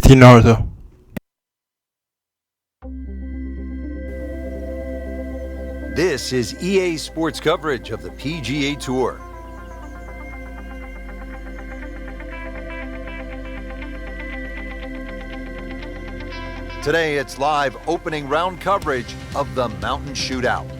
Martinardo. This is EA Sports coverage of the PGA Tour. Today, it's live opening round coverage of the Mountain Shootout.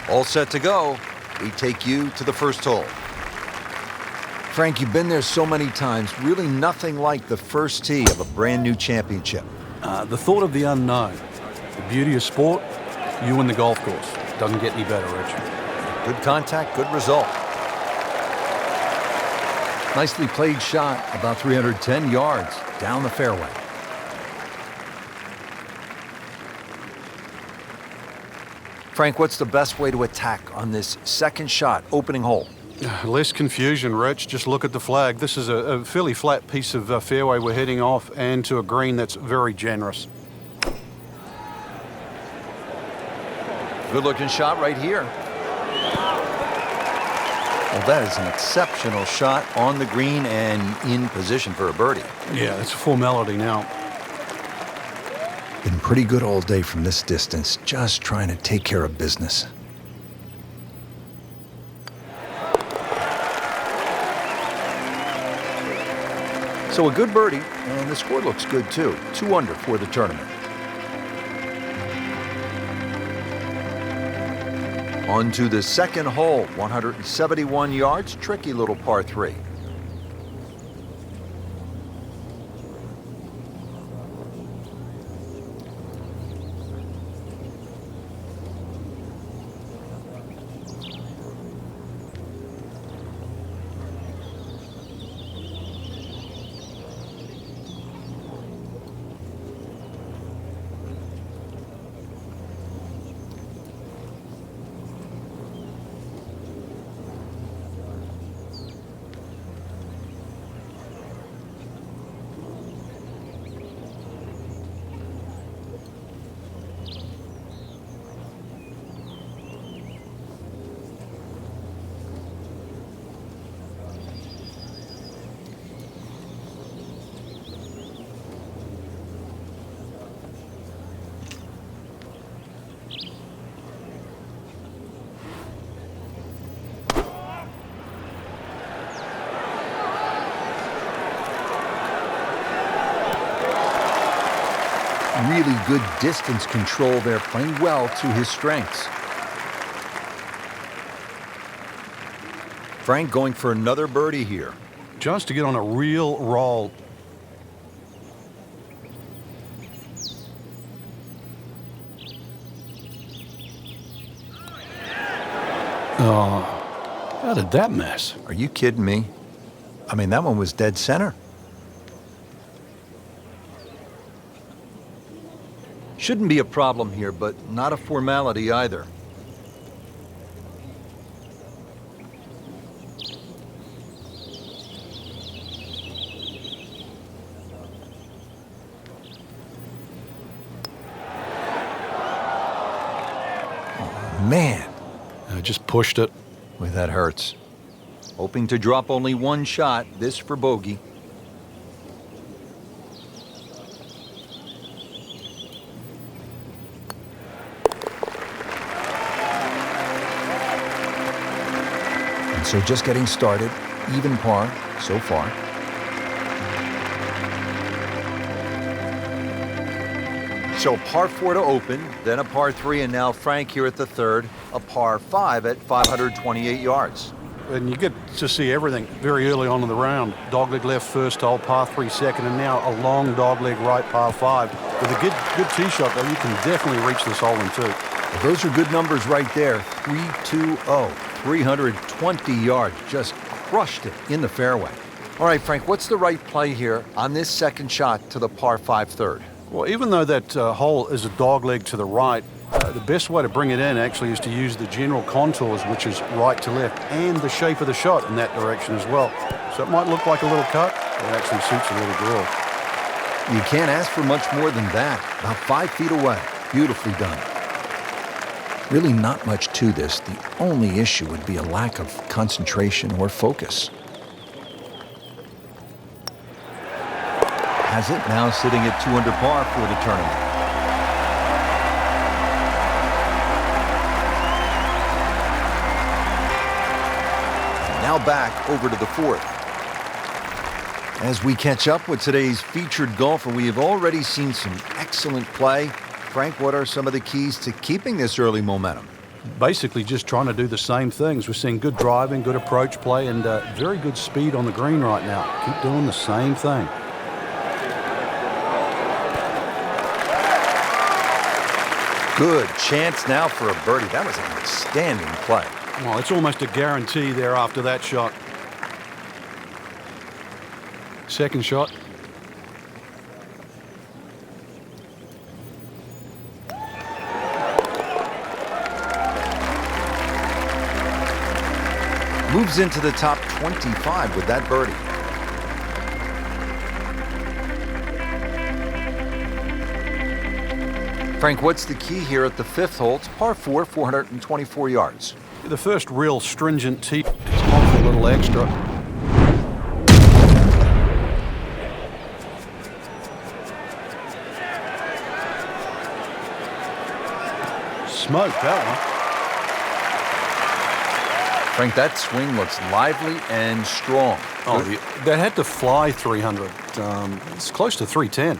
All set to go. We take you to the first hole. Frank, you've been there so many times. Really nothing like the first tee of a brand new championship. The thought of the unknown. The beauty of sport, you win the golf course. Doesn't get any better, Rich. Good contact, good result. Nicely played shot, about 310 yards down the fairway. Frank, what's the best way to attack on this second shot, opening hole? Less confusion, Rich. Just look at the flag. This is a fairly flat piece of fairway we're heading off and to a green that's very generous. Good looking shot right here. Well, that is an exceptional shot on the green and in position for a birdie. Yeah, it's a formality now. Been pretty good all day from this distance, just trying to take care of business. So a good birdie, and the score looks good too. 2 under for the tournament. On to the second hole, 171 yards, tricky little par 3. Really good distance control there, playing well to his strengths. Frank going for another birdie here. Just to get on a real roll. Oh, how did that miss? Are you kidding me? I mean, that one was dead center. Shouldn't be a problem here, but not a formality either. Oh, man. I just pushed it. Boy, that hurts. Hoping to drop only one shot, this for bogey. So just getting started, even par so far. So par 4 to open, then a par 3, and now Frank here at the third, a par 5 at 528 yards. And you get to see everything very early on in the round. Dogleg left first hole, par 3 second, and now a long dogleg right, par 5. With a good tee shot, though, you can definitely reach this hole in 2. Well, those are good numbers right there. 3-2-0. 320 yards, just crushed it in the fairway. All right, Frank, what's the right play here on this second shot to the par 5 third? Well, even though that hole is a dog leg to the right, the best way to bring it in actually is to use the general contours, which is right to left, and the shape of the shot in that direction as well. So it might look like a little cut, but it actually suits a little draw. You can't ask for much more than that. About 5 feet away. Beautifully done. Really not much to this. The only issue would be a lack of concentration or focus. Has it now sitting at 2 under par for the tournament. And now back over to the 4th. As we catch up with today's featured golfer, we have already seen some excellent play. Frank, what are some of the keys to keeping this early momentum? Basically just trying to do the same things. We're seeing good driving, good approach play, and very good speed on the green right now. Keep doing the same thing. Good chance now for a birdie. That was an outstanding play. Well, it's almost a guarantee there after that shot. Second shot. Moves into the top 25 with that birdie. Frank, what's the key here at the 5th hole? It's par 4, 424 yards. The first real stringent tee is on for a little extra. Smoke that one. Frank, that swing looks lively and strong. Oh, that had to fly 300. It's close to 310.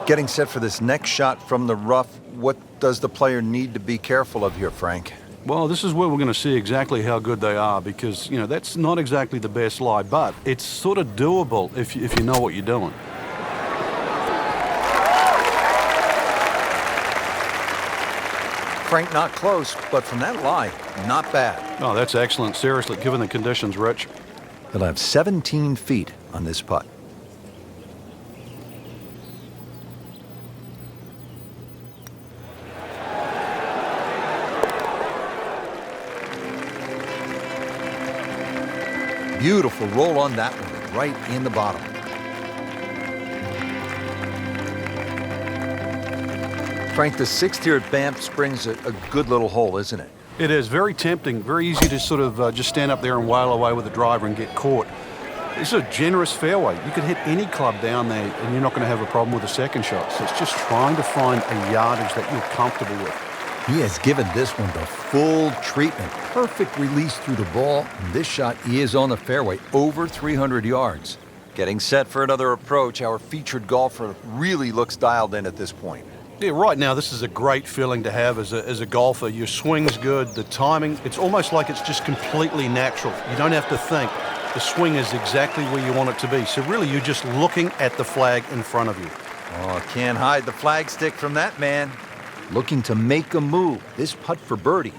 Getting set for this next shot from the rough, what does the player need to be careful of here, Frank? Well, this is where we're going to see exactly how good they are because, you know, that's not exactly the best lie, but it's sort of doable if you know what you're doing. Frank, not close, but from that lie, not bad. Oh, that's excellent. Seriously, given the conditions, Rich. He'll have 17 feet on this putt. Beautiful roll on that one, right in the bottom. Frank, the 6th here at Banff Springs, a good little hole, isn't it? It is very tempting, very easy to sort of just stand up there and wail away with the driver and get caught. It's a generous fairway. You could hit any club down there and you're not going to have a problem with the second shot. So it's just trying to find a yardage that you're comfortable with. He has given this one the full treatment. Perfect release through the ball. And this shot is on the fairway, over 300 yards. Getting set for another approach, our featured golfer really looks dialed in at this point. Yeah, right now this is a great feeling to have as a golfer. Your swing's good, the timing, it's almost like it's just completely natural. You don't have to think. The swing is exactly where you want it to be. So really you're just looking at the flag in front of you. Oh, can't hide the flag stick from that man. Looking to make a move. This putt for birdie.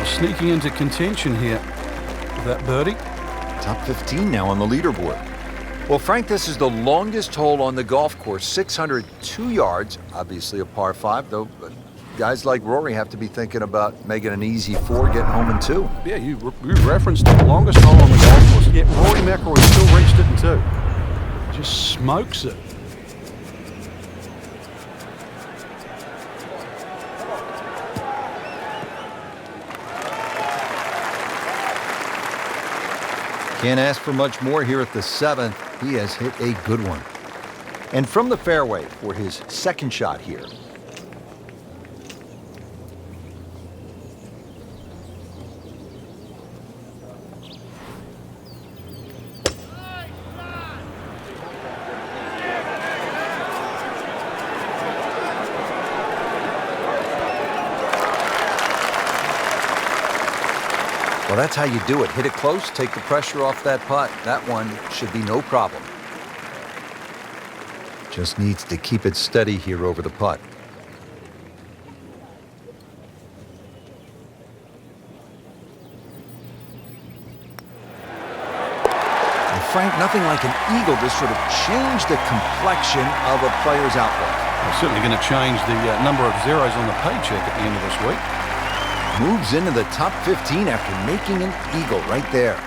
Sneaking into contention here, that birdie. Top 15 now on the leaderboard. Well, Frank, this is the longest hole on the golf course, 602 yards. Obviously a par 5, though. Guys like Rory have to be thinking about making an easy 4, getting home in 2. Yeah, you referenced the longest hole on the golf course. Yet Rory McIlroy still reached it in 2. Just smokes it. Can't ask for much more here at the 7th. He has hit a good one. And from the fairway for his second shot here. Well, that's how you do it. Hit it close, take the pressure off that putt. That one should be no problem. Just needs to keep it steady here over the putt. And Frank, nothing like an eagle to sort of change the complexion of a player's outlook. It's certainly going to change the number of zeros on the paycheck at the end of this week. Moves into the top 15 after making an eagle right there.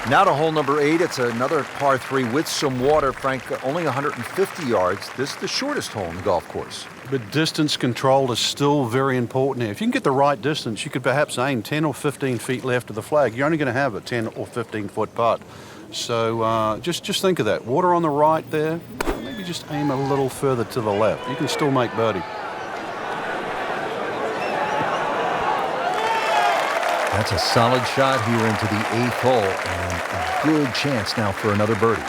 Now to hole number 8. It's another par 3 with some water. Frank, only 150 yards. This is the shortest hole in the golf course. But distance control is still very important here. If you can get the right distance, you could perhaps aim 10 or 15 feet left of the flag. You're only going to have a 10 or 15-foot putt. So just think of that. Water on the right there. Maybe just aim a little further to the left. You can still make birdie. That's a solid shot here into the 8th hole, and a good chance now for another birdie.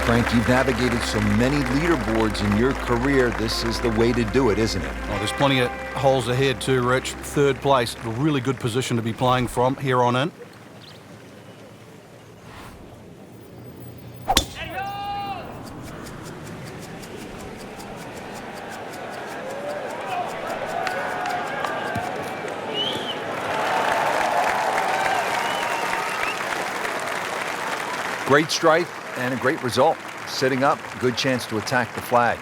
Frank, you've navigated so many leaderboards in your career. This is the way to do it, isn't it? Oh, there's plenty of holes ahead too, Rich. 3rd place, a really good position to be playing from here on in. Great strike and a great result. Sitting up, good chance to attack the flag.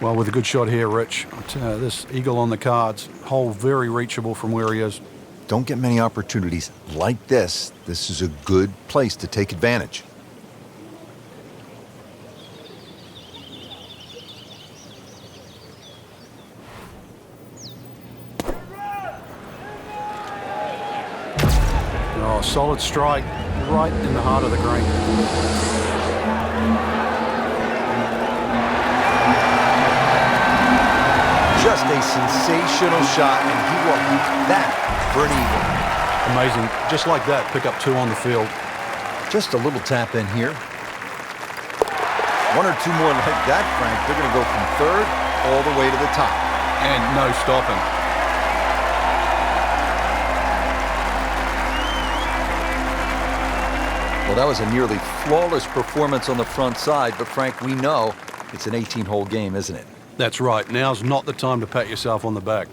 Well, with a good shot here, Rich. This eagle on the cards, hole very reachable from where he is. Don't get many opportunities like this. This is a good place to take advantage. Oh, solid strike right in the heart of the green. Just a sensational shot, and he will use that for an eagle. Amazing. Just like that, pick up 2 on the field. Just a little tap in here. 1 or 2 more like that, Frank. They're going to go from 3rd all the way to the top. And no stopping. Well, that was a nearly flawless performance on the front side, but Frank, we know it's an 18-hole game, isn't it? That's right. Now's not the time to pat yourself on the back.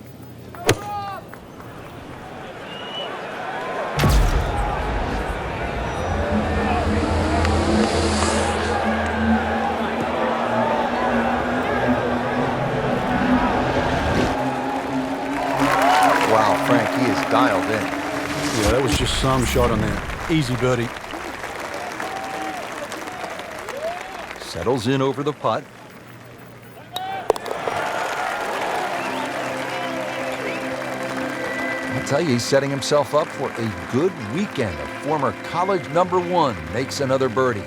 Wow, Frank, he is dialed in. Yeah, that was just some shot on there. Easy birdie. Settles in over the putt. I'll tell you, he's setting himself up for a good weekend. A former college #1 makes another birdie.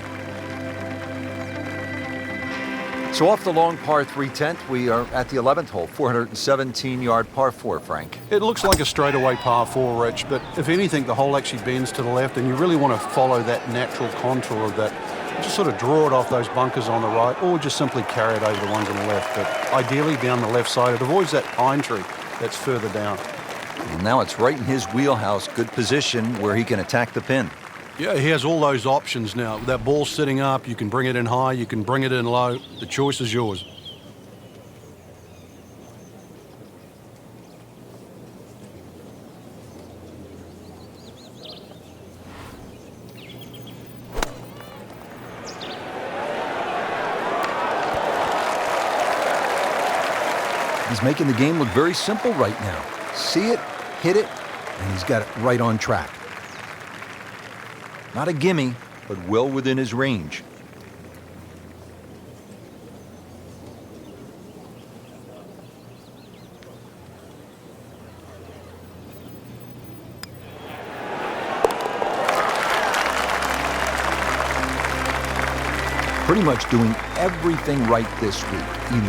So off the long par 3 10th, we are at the 11th hole, 417-yard par 4, Frank. It looks like a straightaway par 4, Rich, but if anything, the hole actually bends to the left, and you really want to follow that natural contour of that. Just sort of draw it off those bunkers on the right, or just simply carry it over the ones on the left. But ideally down the left side, it avoids that pine tree that's further down. Well, now it's right in his wheelhouse, good position where he can attack the pin. Yeah, he has all those options now. That ball's sitting up, you can bring it in high, you can bring it in low. The choice is yours. He's making the game look very simple right now. See it, hit it, and he's got it right on track. Not a gimme, but well within his range. Pretty much doing everything right this week.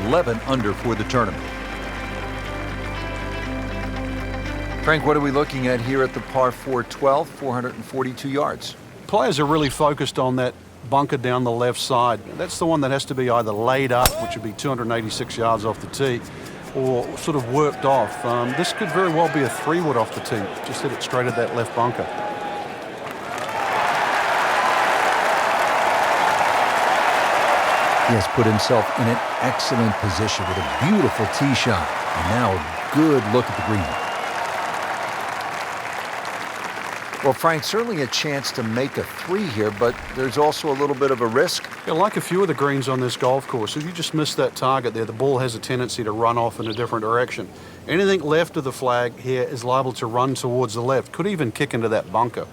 11 under for the tournament. Frank, what are we looking at here at the par 4 12, 442 yards? Players are really focused on that bunker down the left side. That's the one that has to be either laid up, which would be 286 yards off the tee, or sort of worked off. This could very well be a 3-wood off the tee. Just hit it straight at that left bunker. He has put himself in an excellent position with a beautiful tee shot. And now a good look at the green. Well, Frank, certainly a chance to make a 3 here, but there's also a little bit of a risk. Yeah, like a few of the greens on this golf course, if you just miss that target there, the ball has a tendency to run off in a different direction. Anything left of the flag here is liable to run towards the left, could even kick into that bunker.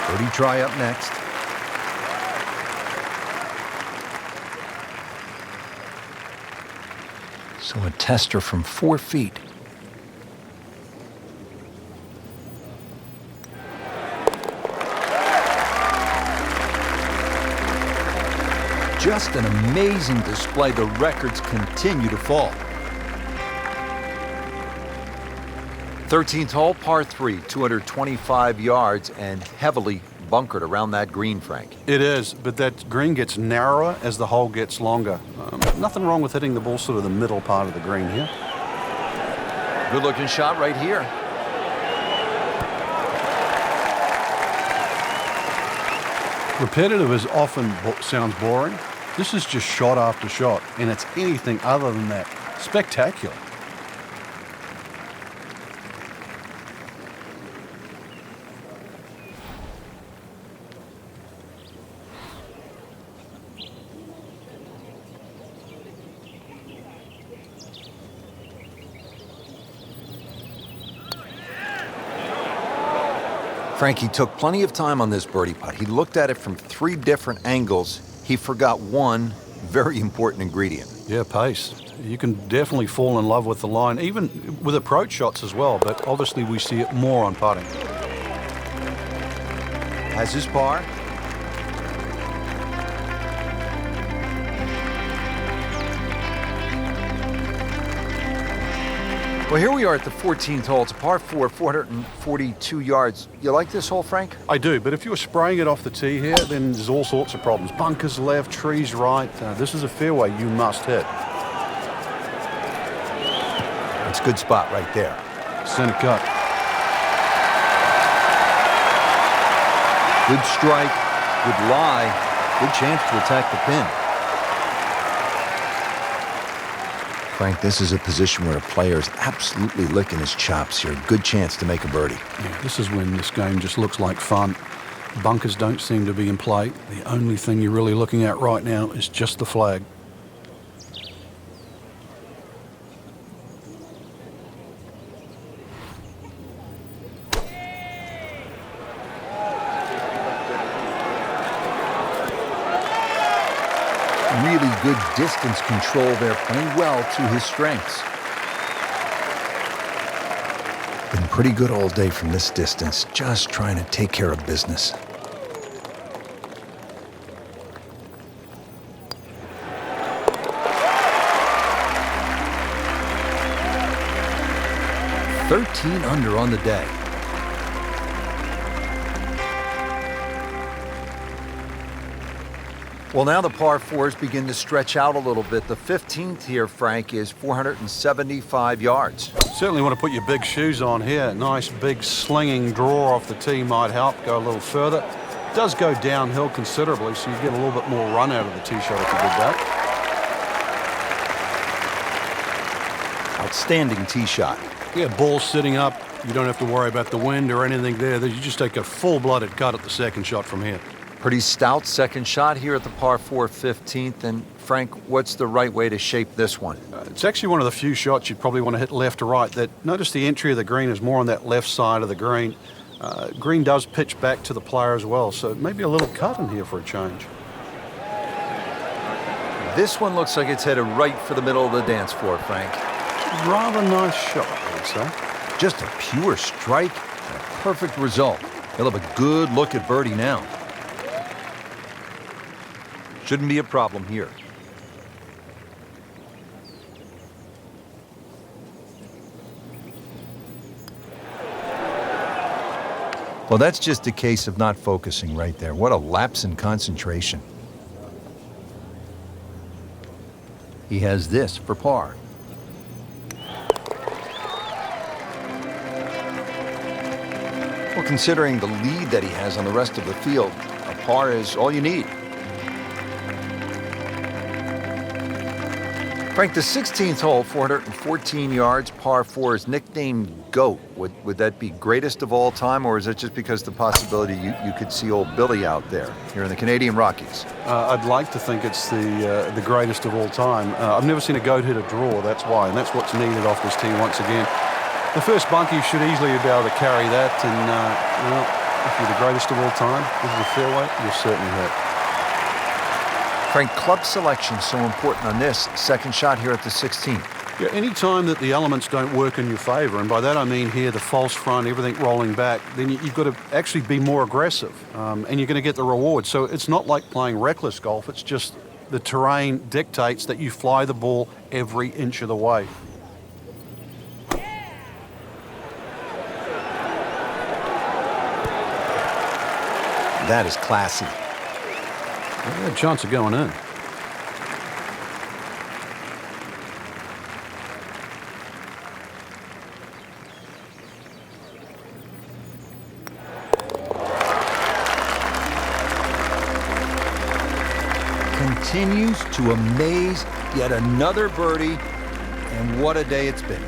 Birdie try up next. So a tester from 4 feet. Just an amazing display. The records continue to fall. 13th hole, par 3, 225 yards and heavily bunkered around that green, Frank. It is, but that green gets narrower as the hole gets longer. Nothing wrong with hitting the ball sort of the middle part of the green here. Good looking shot right here. Repetitive is often sounds boring. This is just shot after shot, and it's anything other than that. Spectacular. Frankie took plenty of time on this birdie putt. He looked at it from 3 different angles. He forgot one very important ingredient. Yeah, pace. You can definitely fall in love with the line, even with approach shots as well, but obviously we see it more on putting. Has his par. Well, here we are at the 14th hole. It's a par 4, 442 yards. You like this hole, Frank? I do, but if you were spraying it off the tee here, then there's all sorts of problems. Bunkers left, trees right. This is a fairway you must hit. It's a good spot right there. Center cut. Good strike, good lie, good chance to attack the pin. Frank, this is a position where a player is absolutely licking his chops here. Good chance to make a birdie. Yeah, this is when this game just looks like fun. Bunkers don't seem to be in play. The only thing you're really looking at right now is just the flag. Really good distance control there, playing well to his strengths. Been pretty good all day from this distance, just trying to take care of business. "13 under on the day." Well, now the par 4s begin to stretch out a little bit. The 15th here, Frank, is 475 yards. Certainly want to put your big shoes on here. Nice big slinging draw off the tee might help go a little further. It does go downhill considerably, so you get a little bit more run out of the tee shot if you did that. Outstanding tee shot. Yeah, ball sitting up. You don't have to worry about the wind or anything there. You just take a full-blooded cut at the second shot from here. Pretty stout second shot here at the par 4 15th. And Frank, what's the right way to shape this one? It's actually one of the few shots you'd probably want to hit left to right. Notice the entry of the green is more on that left side of the green. Green does pitch back to the player as well, so maybe a little cut in here for a change. This one looks like it's headed right for the middle of the dance floor, Frank. Rather nice shot, I would say. Just a pure strike and a perfect result. He'll have a good look at birdie now. Shouldn't be a problem here. Well, that's just a case of not focusing right there. What a lapse in concentration. He has this for par. Well, considering the lead that he has on the rest of the field, a par is all you need. Frank, the 16th hole, 414 yards, par 4, is nicknamed GOAT. Would that be greatest of all time, or is it just because the possibility you could see old Billy out there here in the Canadian Rockies? I'd like to think it's the greatest of all time. I've never seen a GOAT hit a draw, that's why, and that's what's needed off this tee once again. The first bunkie should easily be able to carry that, and well, if you're the greatest of all time, this is a fairway, you're certainly hurt. Frank, club selection so important on this second shot here at the 16th. Yeah, any time that the elements don't work in your favour, and by that I mean here the false front, everything rolling back, then you've got to actually be more aggressive, and you're going to get the reward. So it's not like playing reckless golf, it's just the terrain dictates that you fly the ball every inch of the way. That is classy. Yeah, chance of going in. Continues to amaze, yet another birdie, and what a day it's been.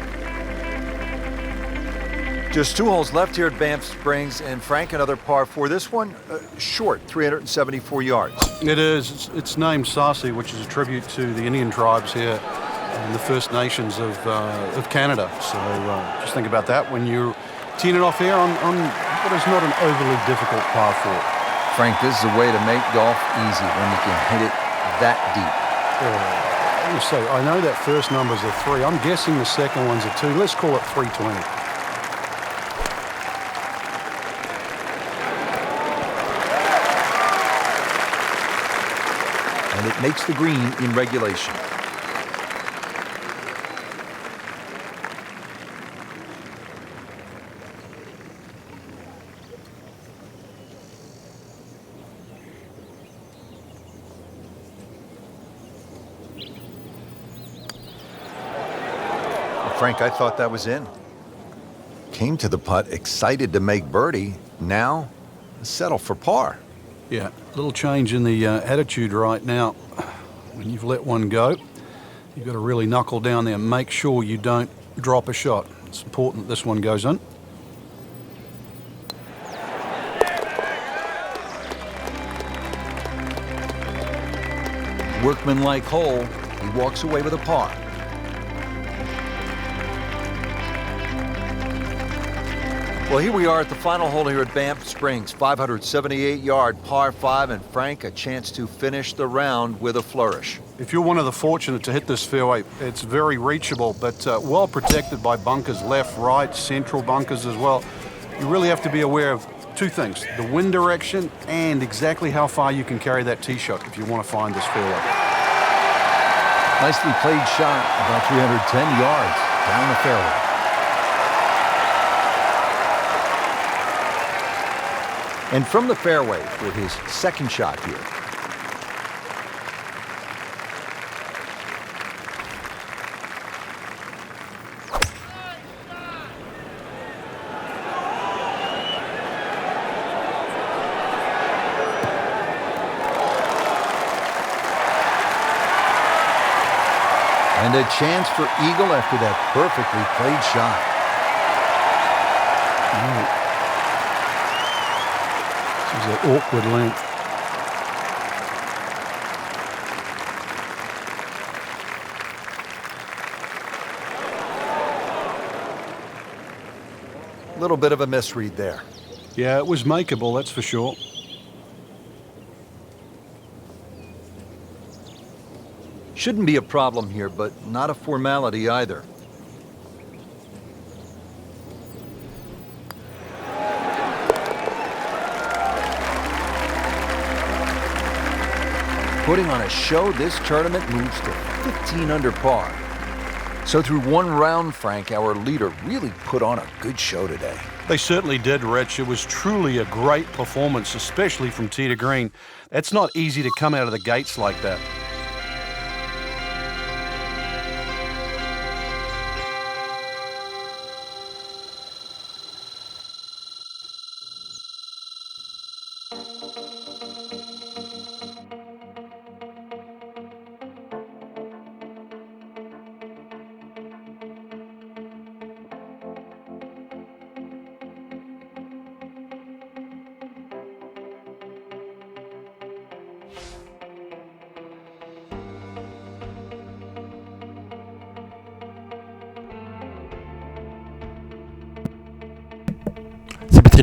Just 2 holes left here at Banff Springs, and Frank, another par 4. This one, short, 374 yards. It is. It's named Sarcee, which is a tribute to the Indian tribes here and the First Nations of Canada. So just think about that when you're teeing it off here on what is not an overly difficult par 4. Frank, this is a way to make golf easy when you can hit it that deep. Let me say, I know that first number's a 3. I'm guessing the second one's a 2. Let's call it 320. And it makes the green in regulation. Well, Frank, I thought that was in. Came to the putt, excited to make birdie. Now, settle for par. Yeah, a little change in the attitude right now. When you've let one go, you've got to really knuckle down there and make sure you don't drop a shot. It's important that this one goes in. Workmanlike hole, he walks away with a par. Well, here we are at the final hole here at Banff Springs, 578-yard par 5, and Frank, a chance to finish the round with a flourish. If you're one of the fortunate to hit this fairway, it's very reachable, but well protected by bunkers, left, right, central bunkers as well. You really have to be aware of 2 things, the wind direction and exactly how far you can carry that tee shot if you want to find this fairway. Nicely played shot, about 310 yards down the fairway. And from the fairway for his second shot here. And a chance for eagle after that perfectly played shot. This is an awkward length. A little bit of a misread there. Yeah, it was makeable, that's for sure. Shouldn't be a problem here, but not a formality either. putting on a show, this tournament moves to 15 under par. So through one round, Frank, our leader really put on a good show today. They certainly did, Rich. It was truly a great performance, especially from tee to green. It's not easy to come out of the gates like that.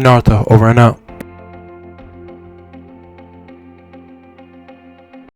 Nartha, over and out.